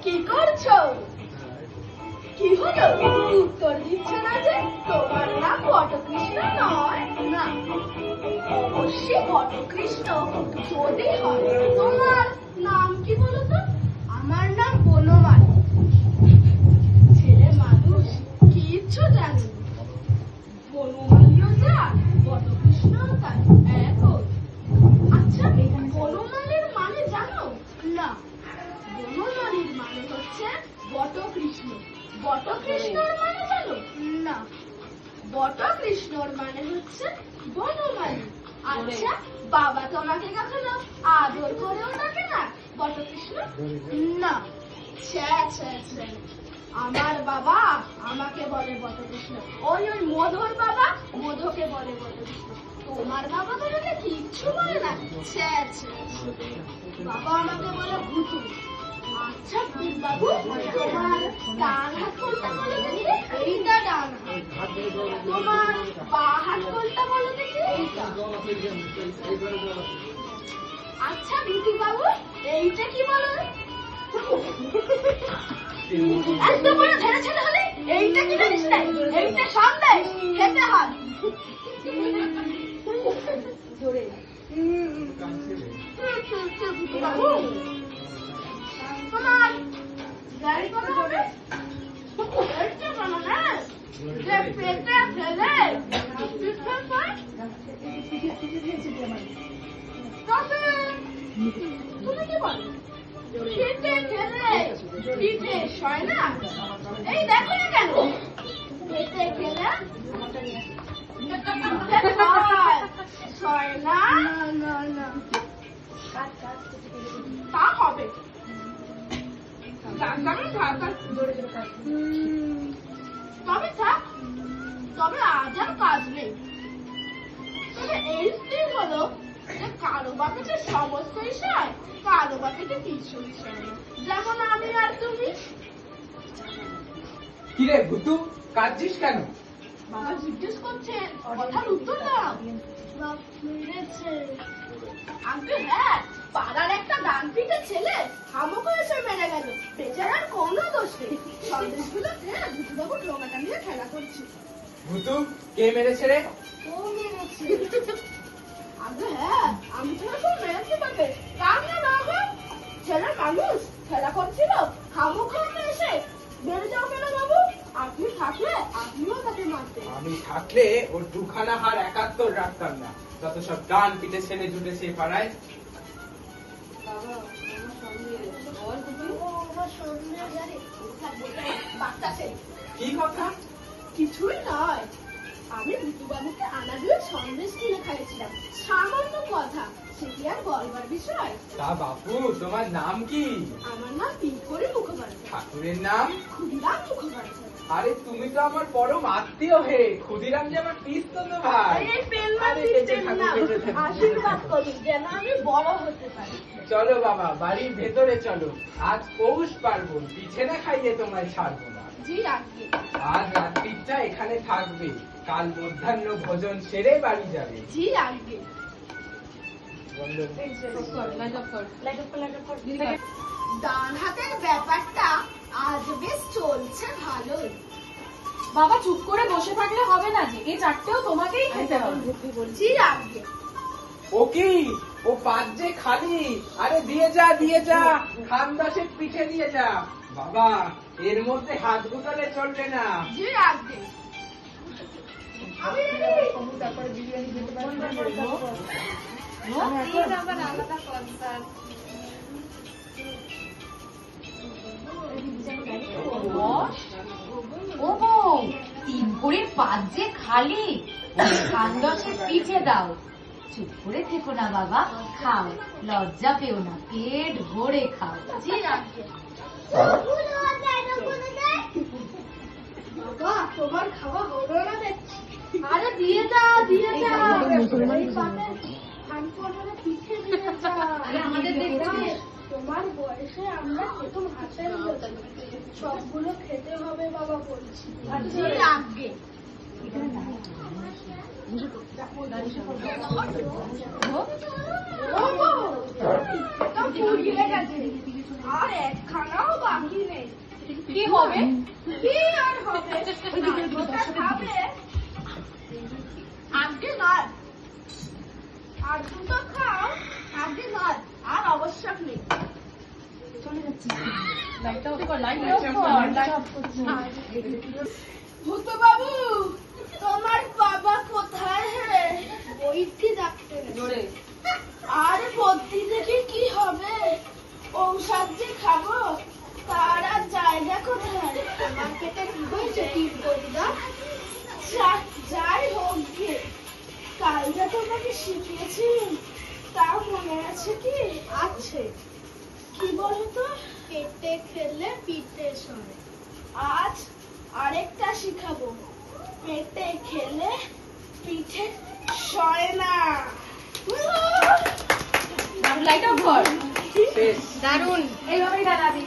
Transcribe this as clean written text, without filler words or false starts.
কি করছো? কি হলো উত্তর দিচ্ছ না যে? তোমার নাম বটকৃষ্ণ নয়? না, অবশ্যই বটকৃষ্ণ যদি হয়। তোমার নাম কি বলো তো? আমার নাম বনমালী। ছেলে মানুষ কিচ্ছু জানে না। বনমালীও যার, বটকৃষ্ণও তার, একই। আচ্ছা, বনমালীর মানে জানো? না, বনমালীর মানে হচ্ছে বটকৃষ্ণ। বটকৃষ্ণর মানে জানো? না, বটকৃষ্ণর মানে হচ্ছে বনমালী। আচ্ছা, বাবা তোমাকে কখনো আদর করেও ডাকে না বটকৃষ্ণ? না। ছ্যা ছ্যা ছ্যা, আমার বাবা আমাকে বলে বটকৃষ্ণ, ওই মধুর বাবা মধুকে বলে বটকৃষ্ণ। তোমার বাবা তোমাকে কিচ্ছু বলে না? ছ্যা ছ্যা, বাবা আমাকে বলে ভুতু। আচ্ছা বাবু, তোমার ডান হাত কোনটা বলো দেখি? এইটা ডান হাত। তোমার বাঁ হাত কোনটা বলো দেখি? এইটা। আচ্ছা ভুতু বাবু, এইটা কি বলো? এত বড় ছেলে ছেলে হলে এইটা কি জানিস না? এইটা সন্দেশ খেতে হয়। বাবু, তোমার গাড়ি কত হবে? এইটা জানো না যে পেটে ফেলে পিঠে পায়? তবে তুমি কি বলো? পেটে ফেলে পিঠে সয় না? এই দেখো না কেন পেটে ফেলে সয় না? না না, তা হবে। তবে থাক, তবে আজ আর কাজ নেই। তবে এই স্থির হলো যে কারো বাপেতে সমস্ত বিষয়, কারো বাপেতে কিছু বিষয় না, যেমন আমি আর তুমি। কিরে ভুতু, কাঁদছিস কেন? বাবা জিজ্ঞেস করছে, কথার উত্তর দাও। বাপ মেরেছে। আগে হ্যাঁ, পাড়ার একটা ডান পিঠে ছেলে হামক এসে মেরে গেল। বেচারার কোনো দোষ নেই। সন্দেশগুলো খেয়ে ভুতুবাবু ঠোঙাটা নিয়ে খেলা করছে। ভুতু, কে মেরেছে রে? ও মেরেছে। আগে হ্যাঁ, আমি ছাড়া কেউ মেরেছে পাবে? কান্না না গো, ছেলে মানুষ খেলা করছিল, হামক এসে মেরে যাও কেন বাবু? আপনি থাকলে আপনিও তাকে মারতেন। আমি থাকলে ওর দুখানা হার 71 রাখতাম না। তত সব ডান পিঠে ছেলে জুটেছে পাড়ায়। কি কথা? কিছুই নয়, আমি ভুতুবাবুকে আনা দিয়ে সন্দেশ কিনে খাইয়েছিলাম, সামান্য কথা, সেটি আর বলবার বিষয়। তা বাপু, তোমার নাম কি? আমার নাম পিঙ্করি মুখোপাধ্যায়। ঠাকুরের নাম? ক্ষুদিরাম মুখোপাধ্যায়। আরে তুমি তো আমার পরম আত্মীয় হে। ক্ষুদিরাম যে আমার পিস্তত ভাই। এই পেন না, আরে বেঁচে পেন থাকো, না। বেঁচে থাকো। আশীর্বাদ করুন যেন আমি বড় হতে পারি। চলো বাবা, বাড়ির ভেতরে চলো। আজ পৌষ পার্বণ, পিঠে না খাইয়ে তোমায় ছাড়বো না। জি আজ্ঞে। আজ রাত্রিটা এখানে থাকবে, কাল মধ্যাহ্ন ভোজন সেরে বাড়ি যাবে। জি আজ্ঞে। ডান হাতের ব্যাপারটা আজ বেশ চলছে ভালোই। বাবা চুপ করে বসে থাকলে হবে না যে, এই চারটেও তোমাকেই খেতে হবে। জি আজ্ঞে। ও কি, ও পাত যে খালি। আরে দিয়ে যা, দিয়ে যা, খানদাসের পিঠে দিয়ে যা। বাবা, এর মধ্যে হাত গুটালে চলবে না। জি আজ্ঞে। আমি রেডি। ও বউ, 3 ভরির পাত যে খালি, খান 10 পিঠে দাও। চুপ করে থেকো না বাবা, খাও, লজ্জা পেও না, পেট ভরে খাও। জি আজ্ঞে। বাবা, তোমার খাওয়া হলো না দেখছি। আরে দিয়ে যা, দিয়ে যা। এই পাতে খান পড়লে পিঠে দিয়ে যা। আমাদের দেখছি। তোমার বয়সে আমরা প্রথম হাতের মতো সবগুলো খেতে হবে বাবা বলছি। জি আজ্ঞে। আর একখানাও বাকি নেই। কি হবে? কি আর হবে? খাবে আজকে নয়, আর দুটো খাও, আজকে নয়, আর আবশ্যক নেই। ভূত বাবু, তোমার বাবা কোথায় হে? বইতে যাচ্ছে আর বদ্যি থেকে কি হবে? ঔষধ যে খাবো তার আর জায়গা কোথায়? আমার পেটে কি হয়েছে কি বলদা? যাই হোক গে, কাল যা তোমাকে শিখিয়েছি তা মনে আছে কি? আছে। কি বলতো? পেটে খেলে পিঠে সরে। আজ আরেকটা শিখাবো, পেটে খেলে পিঠে সয় না। লাইট অফ কর। শেষ। দারুন। এইভাবেই দাঁড়াবি।